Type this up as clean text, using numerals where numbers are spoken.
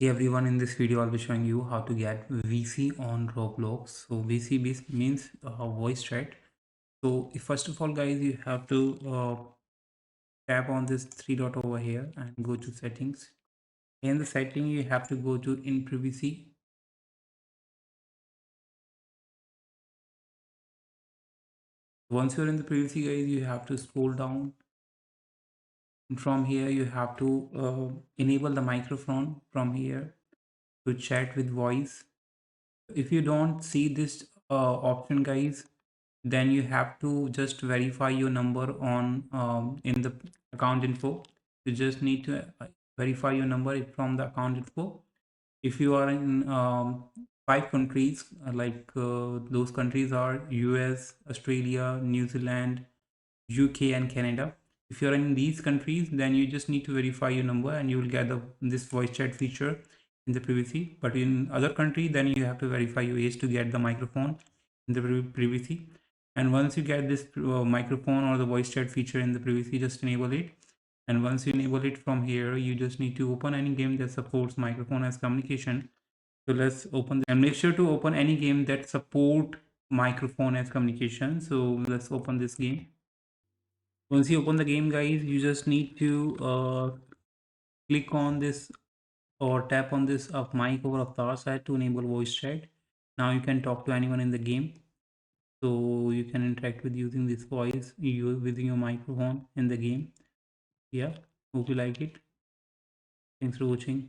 Hey everyone, in this video I'll be showing you how to get VC on Roblox. So VC means voice chat. So first of all guys, you have to tap on this three dot over here and go to settings. In the setting you have to go to in privacy. Once you're in the privacy guys, you have to scroll down. From here you have to enable the microphone from here to chat with voice. If you don't see this option guys, then you have to just verify your number on in the account info. You just need to verify your number from the account info. If you are in five countries, those countries are US, Australia, New Zealand, UK and Canada. If you're in these countries, then you just need to verify your number and you will get this voice chat feature in the privacy. But in other country, then you have to verify your age to get the microphone in the privacy. And once you get this microphone or the voice chat feature in the privacy, just enable it. And once you enable it from here, you just need to open any game that supports microphone as communication. So let's open and make sure to open any game that support microphone as communication. So let's open this game. Once you open the game guys, you just need to click on this or tap on this mic over avatar side to enable voice chat. Now you can talk to anyone in the game, so you can interact with using this voice using your microphone in the game. Yeah, hope you like it. Thanks for watching.